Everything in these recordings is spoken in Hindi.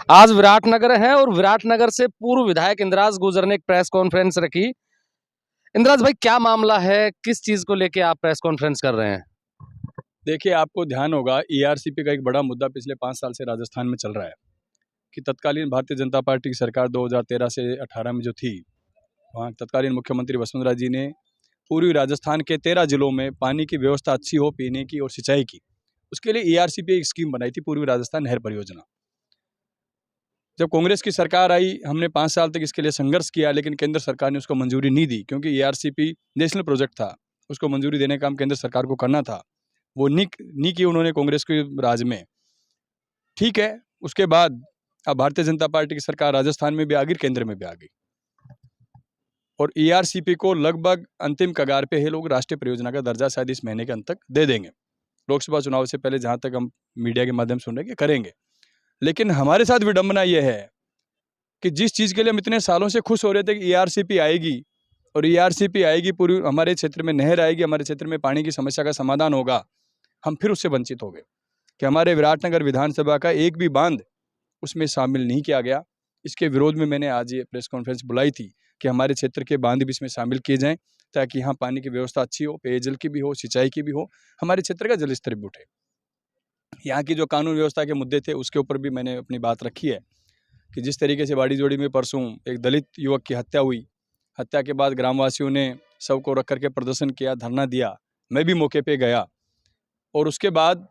आज विराटनगर है और विराटनगर से पूर्व विधायक इंद्राज गुर्जर ने एक प्रेस कॉन्फ्रेंस रखी। इंद्राज भाई, क्या मामला है, किस चीज को लेके आप प्रेस कॉन्फ्रेंस कर रहे हैं? देखिए, आपको ध्यान होगा ईआरसीपी का एक बड़ा मुद्दा पिछले 5 साल से राजस्थान में चल रहा है कि तत्कालीन भारतीय जनता पार्टी की सरकार 2013 से 18 में जो थी, वहाँ तत्कालीन मुख्यमंत्री वसुंधरा जी ने पूर्वी राजस्थान के 13 जिलों में पानी की व्यवस्था अच्छी हो, पीने की और सिंचाई की, उसके लिए ईआरसीपी एक स्कीम बनाई थी, पूर्वी राजस्थान नहर परियोजना। जब कांग्रेस की सरकार आई, हमने 5 साल तक इसके लिए संघर्ष किया, लेकिन केंद्र सरकार ने उसको मंजूरी नहीं दी, क्योंकि ईआरसीपी नेशनल प्रोजेक्ट था, उसको मंजूरी देने का काम केंद्र सरकार को करना था। वो नहीं की उन्होंने कांग्रेस के राज में। ठीक है, उसके बाद अब भारतीय जनता पार्टी की सरकार राजस्थान में भी आ गई, केंद्र में भी आ गई, और ईआरसीपी को लगभग अंतिम कगार पे है। लोग राष्ट्रीय परियोजना का दर्जा शायद इस महीने के अंत तक दे देंगे, लोकसभा चुनाव से पहले, जहां तक हम मीडिया के माध्यम से सुन रहे हैं कि करेंगे। लेकिन हमारे साथ विडंबना यह है कि जिस चीज़ के लिए हम इतने सालों से खुश हो रहे थे कि ईआरसीपी आएगी, और ईआरसीपी आएगी, पूरी हमारे क्षेत्र में नहर आएगी, हमारे क्षेत्र में पानी की समस्या का समाधान होगा, हम फिर उससे वंचित हो गए कि हमारे विराटनगर विधानसभा का एक भी बांध उसमें शामिल नहीं किया गया। इसके विरोध में मैंने आज ये प्रेस कॉन्फ्रेंस बुलाई थी कि हमारे क्षेत्र के बांध भी इसमें शामिल किए जाएं, ताकि यहाँ पानी की व्यवस्था अच्छी हो, पेयजल की भी हो, सिंचाई की भी हो, हमारे क्षेत्र का जल स्तर भी उठे। यहाँ की जो कानून व्यवस्था के मुद्दे थे, उसके ऊपर भी मैंने अपनी बात रखी है कि जिस तरीके से बाड़ी जोड़ी में परसों एक दलित युवक की हत्या हुई, हत्या के बाद ग्रामवासियों ने शव को रख करके प्रदर्शन किया, धरना दिया, मैं भी मौके पे गया, और उसके बाद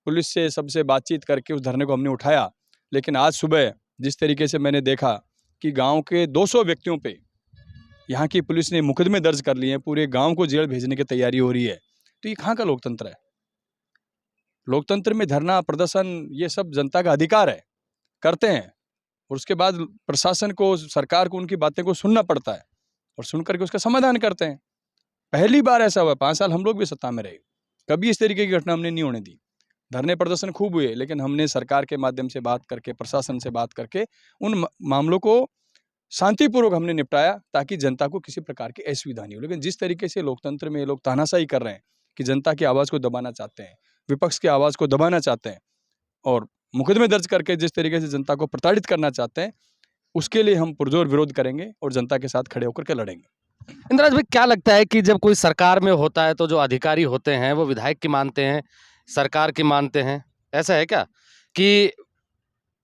पुलिस से सबसे बातचीत करके उस धरने को हमने उठाया। लेकिन आज सुबह जिस तरीके से मैंने देखा कि गांव के 200 व्यक्तियों पे यहाँ की पुलिस ने मुकदमे दर्ज कर लिए हैं, पूरे गांव को जेल भेजने की तैयारी हो रही है, तो ये कहाँ का लोकतंत्र है? लोकतंत्र में धरना, प्रदर्शन, ये सब जनता का अधिकार है, करते हैं, और उसके बाद प्रशासन को, सरकार को उनकी बातें को सुनना पड़ता है, और सुन करके उसका समाधान करते हैं। पहली बार ऐसा हुआ, 5 साल हम लोग भी सत्ता में रहे, कभी इस तरीके की घटना हमने नहीं होने दी। धरने प्रदर्शन खूब हुए, लेकिन हमने सरकार के माध्यम से बात करके, प्रशासन से बात करके उन मामलों को शांतिपूर्वक हमने निपटाया, ताकि जनता को किसी प्रकार की असुविधा नहीं हो। लेकिन जिस तरीके से लोकतंत्र में ये लोग तानाशाही कर रहे हैं कि जनता की आवाज़ को दबाना चाहते हैं, विपक्ष की आवाज़ को दबाना चाहते हैं, और मुकदमे दर्ज करके जिस तरीके से जनता को प्रताड़ित करना चाहते हैं, उसके लिए हम पुरजोर विरोध करेंगे और जनता के साथ खड़े होकर के लड़ेंगे। इंद्राज भाई, क्या लगता है कि जब कोई सरकार में होता है तो जो अधिकारी होते हैं वो विधायक की मानते हैं, सरकार की मानते हैं? ऐसा है क्या कि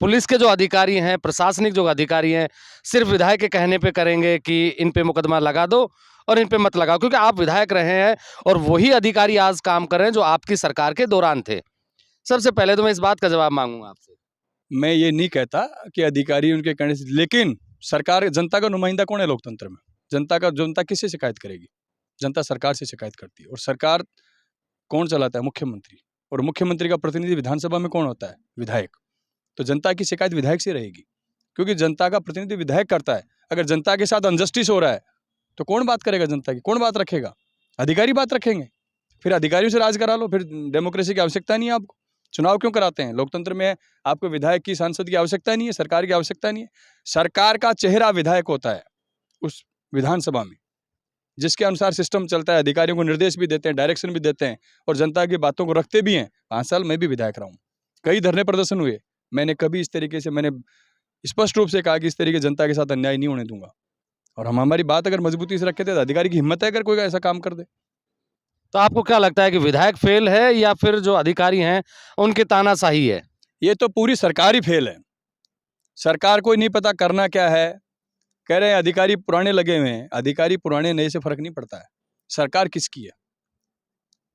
पुलिस के जो अधिकारी हैं, प्रशासनिक जो अधिकारी हैं, सिर्फ विधायक के कहने पे करेंगे कि इन पे मुकदमा लगा दो और इन पे मत लगाओ, क्योंकि आप विधायक रहे हैं और वही अधिकारी आज काम कर रहे हैं जो आपकी सरकार के दौरान थे? सबसे पहले तो मैं इस बात का जवाब मांगूंगा आपसे। मैं ये नहीं कहता कि अधिकारी उनके कहने से, लेकिन सरकार, जनता का नुमाइंदा कौन है लोकतंत्र में? जनता किससे शिकायत करेगी? जनता सरकार से शिकायत करती है, और सरकार कौन चलाता है? मुख्यमंत्री, और मुख्यमंत्री का प्रतिनिधि विधानसभा में कौन होता है? विधायक। तो जनता की शिकायत विधायक से रहेगी, क्योंकि जनता का प्रतिनिधि विधायक करता है। अगर जनता के साथ अनजस्टिस हो रहा है तो कौन बात करेगा? जनता की कौन बात रखेगा? अधिकारी बात रखेंगे। फिर अधिकारियों से राज करा लो, फिर डेमोक्रेसी की आवश्यकता नहीं है आपको। चुनाव क्यों कराते हैं? लोकतंत्र में आपको विधायक की, सांसद की आवश्यकता नहीं है, सरकार की आवश्यकता नहीं है। सरकार का चेहरा विधायक होता है उस विधानसभा में, जिसके अनुसार सिस्टम चलता है, अधिकारियों को निर्देश भी देते हैं, डायरेक्शन भी देते हैं, और जनता की बातों को रखते भी हैं। 5 साल मैं भी विधायक रहा हूँ, कई धरने प्रदर्शन हुए, मैंने कभी इस तरीके से, मैंने स्पष्ट रूप से कहा कि इस तरीके जनता के साथ अन्याय नहीं होने दूंगा, और हम हमारी बात अगर मजबूती से रखे थे, तो अधिकारी की हिम्मत है अगर कोई ऐसा काम कर दे। तो आपको क्या लगता है कि विधायक फेल है या फिर जो अधिकारी हैं उनकी तानाशाही है? ये तो पूरी सरकार ही फेल है। सरकार को ही नहीं पता करना क्या है। कह रहे हैं अधिकारी पुराने लगे हुए हैं, अधिकारी पुराने नए से फर्क नहीं पड़ता है। सरकार किसकी है?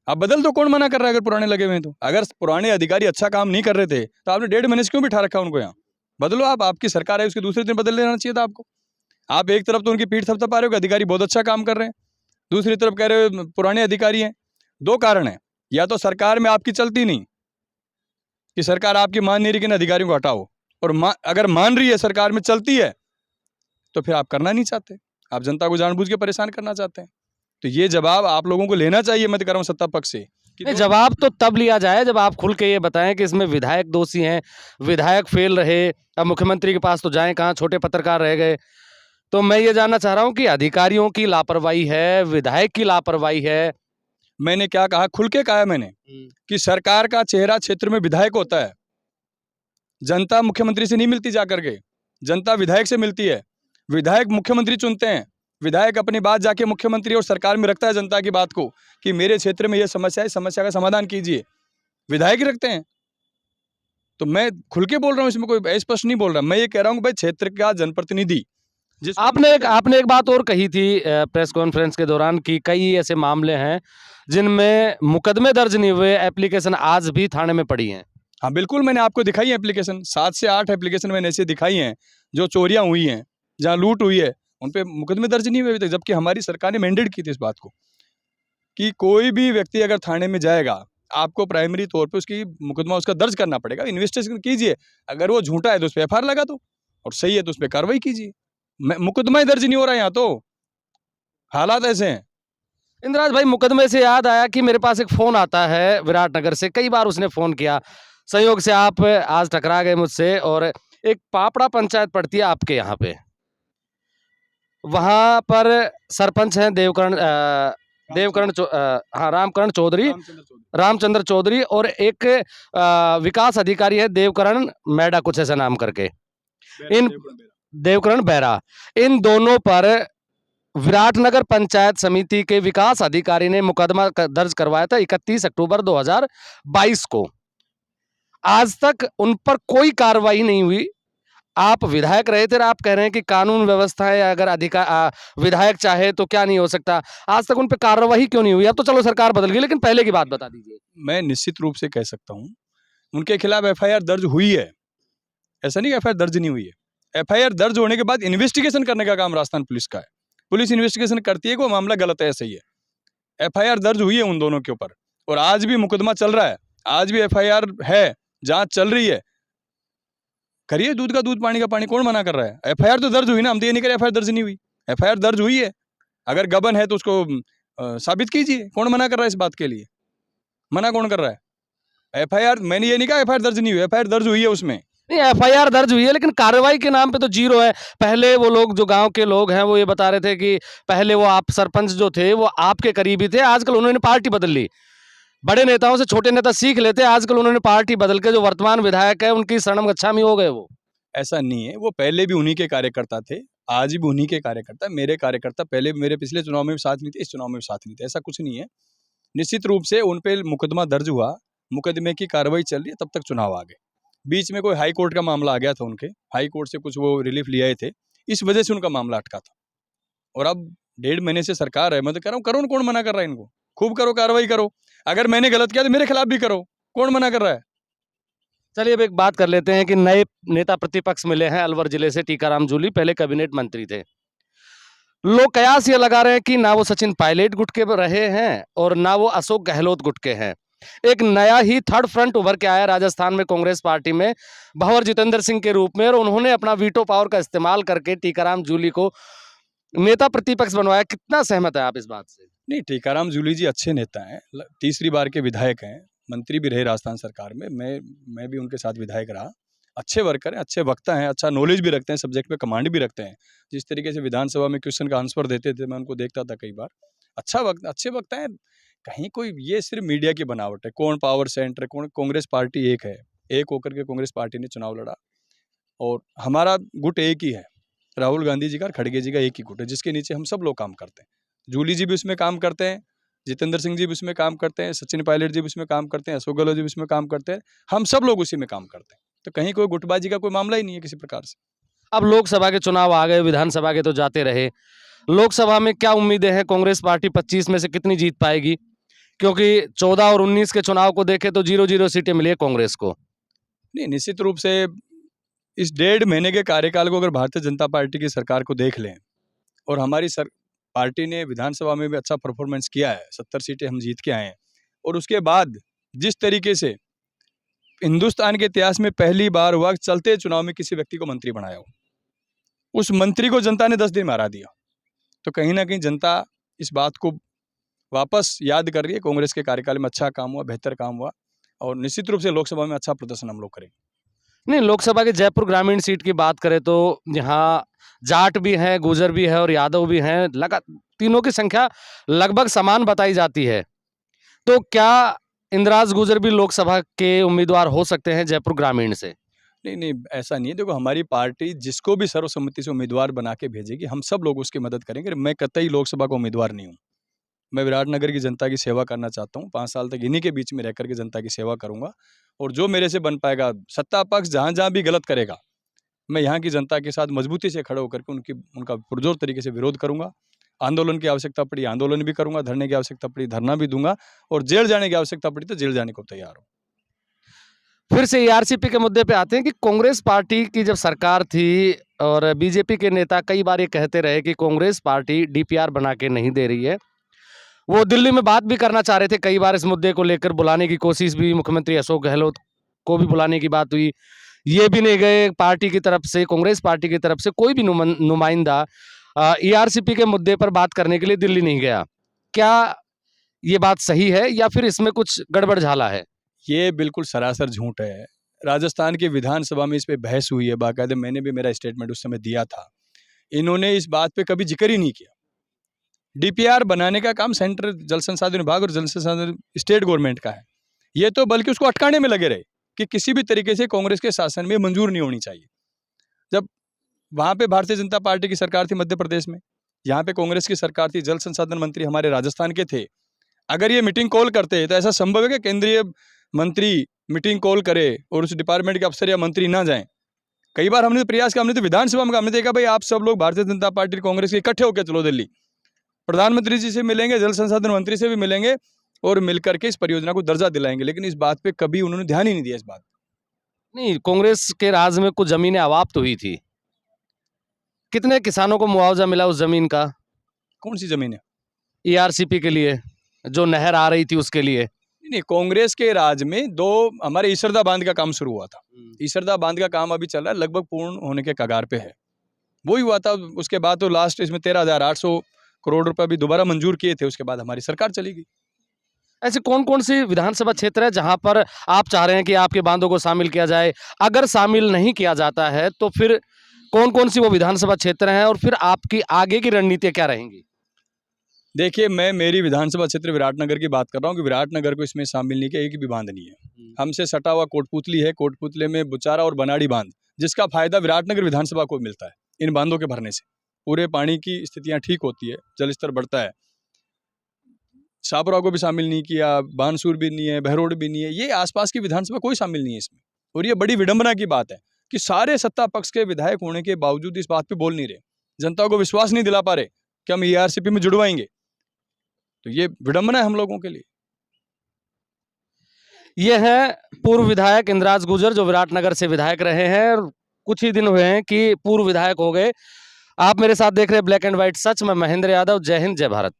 आप बदल दो, कौन मना कर रहा है? अगर पुराने लगे हुए हैं तो, अगर पुराने अधिकारी अच्छा काम नहीं कर रहे थे तो आपने 1.5 महीने से क्यों बिठा रखा उनको? यहाँ बदलो आप, आपकी सरकार है, उसके दूसरे दिन बदल लेना चाहिए था आपको। आप एक तरफ तो उनकी पीठ थपथपा रहे हो कि अधिकारी बहुत अच्छा काम कर रहे हैं, दूसरी तरफ कह रहे हो पुराने अधिकारी हैं। 2 कारण है, या तो सरकार में आपकी चलती नहीं, कि सरकार आपकी मान नहीं रही कि इन अधिकारियों को हटाओ, और अगर मान रही है, सरकार में चलती है, तो फिर आप करना नहीं चाहते, आप जनता को जानबूझ के परेशान करना चाहते हैं। तो ये जवाब आप लोगों को लेना चाहिए, मैं तो कह रहा हूँ सत्ता पक्ष से कि नहीं, जवाब तो तब लिया जाए जब आप खुल के ये बताएं कि इसमें विधायक दोषी हैं, विधायक फेल रहे, अब मुख्यमंत्री के पास तो जाएं कहाँ, छोटे पत्रकार रह गए। तो मैं ये जानना चाह रहा हूँ कि अधिकारियों की लापरवाही है, विधायक की लापरवाही है? मैंने क्या कहा, खुल के कहा है मैंने कि सरकार का चेहरा क्षेत्र में विधायक होता है, जनता मुख्यमंत्री से नहीं मिलती जाकर के, जनता विधायक से मिलती है। विधायक मुख्यमंत्री चुनते हैं, विधायक अपनी बात जाके मुख्यमंत्री और सरकार में रखता है जनता की बात को कि मेरे क्षेत्र में ये समस्या है, समस्या का समाधान कीजिए। विधायक ही रखते हैं। तो मैं खुल के बोल रहा हूँ, इसमें कोई स्पष्ट नहीं बोल रहा। मैं ये कह रहा हूँ कि भाई क्षेत्र का जनप्रतिनिधि जिस आपने एक बात और कही थी प्रेस कॉन्फ्रेंस के दौरान कि कई ऐसे मामले हैं जिनमें मुकदमे दर्ज नहीं हुए, एप्लीकेशन आज भी थाने में पड़ी हैं। हाँ बिल्कुल, मैंने आपको दिखाई है एप्लीकेशन, 7 से 8 एप्लीकेशन मैंने ऐसे दिखाई हैं जो चोरियां हुई हैं, जहाँ लूट हुई है, उन पे मुकदमे दर्ज नहीं हुए अभी तक। जबकि हमारी सरकार ने मैंडेट की थी इस बात को कि कोई भी व्यक्ति अगर थाने में जाएगा, आपको प्राइमरी तौर पे उसकी मुकदमा उसका दर्ज करना पड़ेगा, इन्वेस्टिगेशन कीजिए। अगर वो झूठा है तो उस पर एफआईआर लगा दो, और सही है तो उस पर कार्रवाई कीजिए। मुकदमा ही दर्ज नहीं हो रहा है यहाँ तो, हालात ऐसे हैं। इंद्राज भाई, मुकदमे से याद आया कि मेरे पास एक फोन आता है विराटनगर से, कई बार उसने फोन किया, संयोग से आप आज टकरा गए मुझसे। और एक पापड़ा पंचायत पड़ती है आपके यहाँ पे, वहां पर सरपंच हैं हाँ, रामचंद्र चौधरी, और एक विकास अधिकारी है देवकरण मैडा, कुछ ऐसा नाम करके, इन देवकरण बेरा। इन दोनों पर विराटनगर पंचायत समिति के विकास अधिकारी ने मुकदमा दर्ज करवाया था 31 अक्टूबर 2022 को। आज तक उन पर कोई कार्रवाई नहीं हुई। आप विधायक रहे थे और आप कह रहे हैं कि कानून व्यवस्था है, अगर विधायक चाहे तो क्या नहीं हो सकता। आज तक उन पर कार्रवाई क्यों नहीं हुई? अब तो चलो सरकार बदल गई, लेकिन पहले की बात बता दीजिए। मैं निश्चित रूप से कह सकता हूँ उनके खिलाफ एफआईआर दर्ज हुई है, ऐसा नहीं एफआईआर दर्ज नहीं हुई है। एफआईआर दर्ज होने के बाद इन्वेस्टिगेशन करने का काम राजस्थान पुलिस का है। पुलिस इन्वेस्टिगेशन करती है कि वो मामला गलत है, सही है। एफआईआर दर्ज हुई है उन दोनों के ऊपर, और आज भी मुकदमा चल रहा है, आज भी एफआईआर है, जांच चल रही है। करिए, दूध का दूध पानी का पानी, कौन मना कर रहा है? एफआईआर तो दर्ज हुई ना, हम तो ये नहीं कह रहे एफआईआर दर्ज नहीं हुई। एफआईआर दर्ज हुई है, अगर गबन है तो उसको साबित कीजिए। कौन मना कर रहा है इस बात के लिए? मना कौन कर रहा है? एफआईआर, मैंने ये नहीं कहा एफआईआर दर्ज नहीं हुई, एफआईआर दर्ज हुई है उसमें। नहीं, एफआईआर दर्ज हुई है, लेकिन कार्रवाई के नाम पे तो जीरो है। पहले वो लोग जो गांव के लोग हैं वो ये बता रहे थे कि पहले वो आप सरपंच जो थे वो आपके करीबी थे, आजकल उन्होंने पार्टी बदल ली। बड़े नेताओं से छोटे नेता सीख लेते, आजकल उन्होंने पार्टी बदल के जो वर्तमान विधायक है उनकी शरणम गच्छामी हो गए वो। ऐसा नहीं है, वो पहले भी उन्हीं के कार्यकर्ता थे, आज भी उन्हीं के कार्यकर्ता। मेरे कार्यकर्ता पहले मेरे पिछले चुनाव में भी साथ नहीं थे, इस चुनाव में भी साथ नहीं थे, ऐसा कुछ नहीं है। निश्चित रूप से उन पे मुकदमा दर्ज हुआ, मुकदमे की कार्रवाई चल रही है, तब तक चुनाव आ गए। बीच में कोई हाई कोर्ट का मामला आ गया था उनके, हाई कोर्ट से कुछ वो रिलीफ ले आए थे, इस वजह से उनका मामला अटका था। और अब 1.5 महीने से सरकार है, मैं तो कह रहा हूँ करो, कौन मना कर रहा है इनको? खूब करो, कार्रवाई करो। अगर मैंने गलत किया तो मेरे खिलाफ भी करो, कौन मना कर रहा है? चलिए अब एक बात कर लेते हैं कि नए नेता प्रतिपक्ष मिले हैं अलवर जिले से, टीकाराम जूली, पहले कैबिनेट मंत्री थे। लोग कयास ये लगा रहे हैं कि ना वो सचिन पायलट गुट के रहे हैं और ना वो अशोक गहलोत गुट के हैं। एक नया ही थर्ड फ्रंट उभर के आया राजस्थान में कांग्रेस पार्टी में, भंवर जितेंद्र सिंह के रूप में, और उन्होंने अपना वीटो पावर का इस्तेमाल करके टीकाराम जूली को नेता प्रतिपक्ष बनवाया। कितना सहमत है आप इस बात से? नहीं, टीकाराम जूली जी अच्छे नेता हैं, तीसरी बार के विधायक हैं, मंत्री भी रहे राजस्थान सरकार में। मैं भी उनके साथ विधायक रहा। अच्छे वर्कर हैं, अच्छे वक्ता हैं, अच्छा नॉलेज भी रखते हैं, सब्जेक्ट पे कमांड भी रखते हैं। जिस तरीके से विधानसभा में क्वेश्चन का आंसर देते थे, मैं उनको देखता था कई बार। अच्छे वक्ता हैं। कहीं कोई ये सिर्फ मीडिया की बनावट है, कौन पावर सेंटर, कौन, कांग्रेस पार्टी एक है, एक होकर के कांग्रेस पार्टी ने चुनाव लड़ा, और हमारा गुट एक ही है, राहुल गांधी जी का, खड़गे जी का एक ही गुट है, जिसके नीचे हम सब लोग काम करते हैं। जूली जी भी उसमें काम करते हैं, जितेंद्र सिंह जी भी उसमें काम करते हैं, सचिन पायलट जी भी उसमें काम करते हैं, अशोक गहलोत जी भी उसमें काम करते हैं, हम सब लोग उसी में काम करते हैं। तो कहीं कोई गुटबाजी का कोई मामला ही नहीं है किसी प्रकार से। अब लोकसभा के चुनाव आ गए, विधानसभा के तो जाते रहे। लोकसभा में क्या उम्मीदें हैं? कांग्रेस पार्टी 25 में से कितनी जीत पाएगी? क्योंकि 14 और 19 के चुनाव को देखें तो 0-0 सीटें मिली है कांग्रेस को। नहीं, निश्चित रूप से इस 1.5 महीने के कार्यकाल को अगर भारतीय जनता पार्टी की सरकार को देख लें, और हमारी पार्टी ने विधानसभा में भी अच्छा परफॉर्मेंस किया है, 70 सीटें हम जीत के आए हैं, और उसके बाद जिस तरीके से हिंदुस्तान के इतिहास में पहली बार हुआ चलते चुनाव में किसी व्यक्ति को मंत्री बनाया हो, उस मंत्री को जनता ने 10 दिन में हरा दिया। तो कहीं ना कहीं जनता इस बात को वापस याद कर रही है, कांग्रेस के कार्यकाल में अच्छा काम हुआ, बेहतर काम हुआ, और निश्चित रूप से लोकसभा में अच्छा प्रदर्शन हम लोग करेंगे। नहीं, लोकसभा के जयपुर ग्रामीण सीट की बात करें तो यहाँ जाट भी हैं, गुर्जर भी है और यादव भी हैं, तीनों की संख्या लगभग समान बताई जाती है। तो क्या इंद्राज गुर्जर भी लोकसभा के उम्मीदवार हो सकते हैं जयपुर ग्रामीण से? नहीं, ऐसा नहीं है। देखो, हमारी पार्टी जिसको भी सर्वसम्मति से उम्मीदवार बना के भेजेगी, हम सब लोग उसकी मदद करेंगे। मैं कतई लोकसभा का उम्मीदवार नहीं हूँ। मैं विराटनगर की जनता की सेवा करना चाहता हूँ। 5 साल तक इन्हीं के बीच में रह कर के जनता की सेवा करूँगा, और जो मेरे से बन पाएगा, सत्ता पक्ष जहाँ-जहाँ भी गलत करेगा, मैं यहाँ की जनता के साथ मजबूती से खड़े होकर के उनका पुरजोर तरीके से विरोध करूँगा। आंदोलन की आवश्यकता पड़ी आंदोलन भी करूँगा, धरने की आवश्यकता पड़ी धरना भी दूँगा, और जेल जाने की आवश्यकता पड़ी तो जेल जाने को तैयार हूँ। फिर से ईआरसीपी के मुद्दे पे आते हैं कि कांग्रेस पार्टी की जब सरकार थी और बीजेपी के नेता कई बार ये कहते रहे कि कांग्रेस पार्टी डीपीआर बना के नहीं दे रही है। वो दिल्ली में बात भी करना चाह रहे थे, कई बार इस मुद्दे को लेकर बुलाने की कोशिश भी, मुख्यमंत्री अशोक गहलोत को भी बुलाने की बात हुई। ये भी नहीं गए, पार्टी की तरफ से, कांग्रेस पार्टी की तरफ से कोई भी नुमाइंदा ईआरसीपी के मुद्दे पर बात करने के लिए दिल्ली नहीं गया। क्या ये बात सही है या फिर इसमें कुछ गड़बड़ झाला है? ये बिल्कुल सरासर झूठ है। राजस्थान की विधानसभा में इस पे बहस हुई है, बाकायदे मैंने भी मेरा स्टेटमेंट उस समय दिया था। इन्होंने इस बात पे कभी जिक्र ही नहीं किया। डीपीआर बनाने का काम सेंट्रल जल संसाधन विभाग और जल संसाधन स्टेट गवर्नमेंट का है। ये तो बल्कि उसको अटकाने में लगे रहे कि किसी भी तरीके से कांग्रेस के शासन में मंजूर नहीं होनी चाहिए। जब वहाँ पे भारतीय जनता पार्टी की सरकार थी मध्य प्रदेश में, यहाँ पे कांग्रेस की सरकार थी, जल संसाधन मंत्री हमारे राजस्थान के थे। अगर ये मीटिंग कॉल करते तो ऐसा संभव है कि केंद्रीय मंत्री मीटिंग कॉल करे और उस डिपार्टमेंट के अफसर या मंत्री ना जाएं? कई बार हमने तो प्रयास किया, हमने तो विधानसभा में हमने देखा, भाई आप सब लोग भारतीय जनता पार्टी कांग्रेस के इकट्ठे होकर चलो दिल्ली, प्रधानमंत्री जी से मिलेंगे, जल संसाधन मंत्री से भी मिलेंगे और मिलकर के इस परियोजना को दर्जा दिलाएंगे। लेकिन इस बात पे कभी उन्होंने ध्यान ही नहीं दिया। इस बात नहीं, कांग्रेस के राज में कुछ जमीनें अवाप्त हुई थी। कितने किसानों को मुआवजा मिला उस जमीन का? कौन सी जमीन है? ईआरसीपी के लिए, जो नहर आ रही थी उसके लिए। नहीं, कांग्रेस के राज में दो हमारे ईसरदा बांध का काम शुरू हुआ था। ईसरदा बांध का काम अभी चल रहा है, लगभग पूर्ण होने के कगार पे है। वही हुआ था। उसके बाद तो लास्ट इसमें 13,800 करोड़ रुपए भी दोबारा मंजूर किए थे। उसके बाद हमारी सरकार चली गई। ऐसे कौन-कौन सी विधानसभा क्षेत्र है जहां पर आप चाह रहे हैं कि आपके बांधों को शामिल किया जाए? अगर शामिल नहीं किया जाता है तो फिर कौन-कौन सी वो विधानसभा क्षेत्र हैं और फिर आपकी आगे की रणनीतियाँ क्या रहेंगी? देखिए, मैं मेरी विधानसभा क्षेत्र विराटनगर की बात कर रहा हूँ कि विराटनगर को इसमें शामिल नहीं किया, एक भी बांध नहीं है। हमसे सटा हुआ कोटपुतली है, कोटपुतले में बुचारा और बनाड़ी बांध, जिसका फायदा विराटनगर विधानसभा को मिलता है इन बांधों के भरने से। पूरे पानी की स्थितियाँ ठीक होती है, जल स्तर बढ़ता है। शाहपुरा को भी शामिल नहीं किया, बानसूर भी नहीं है, बहरोड भी नहीं है, ये आसपास की विधानसभा कोई शामिल नहीं है इसमें। और ये बड़ी विडंबना की बात है कि सारे सत्ता पक्ष के विधायक होने के बावजूद इस बात पे बोल नहीं रहे, जनता को विश्वास नहीं दिला पा रहे कि हम ईआरसीपी में जुड़वाएंगे। तो ये विडंबना है हम लोगों के लिए। ये है पूर्व विधायक इंद्राज गुर्जर, जो विराटनगर से विधायक रहे हैं और कुछ ही दिन हुए हैं कि पूर्व विधायक हो गए। आप मेरे साथ देख रहे हैं ब्लैक एंड व्हाइट सच। मैं महेंद्र यादव। जय हिंद, जय भारत।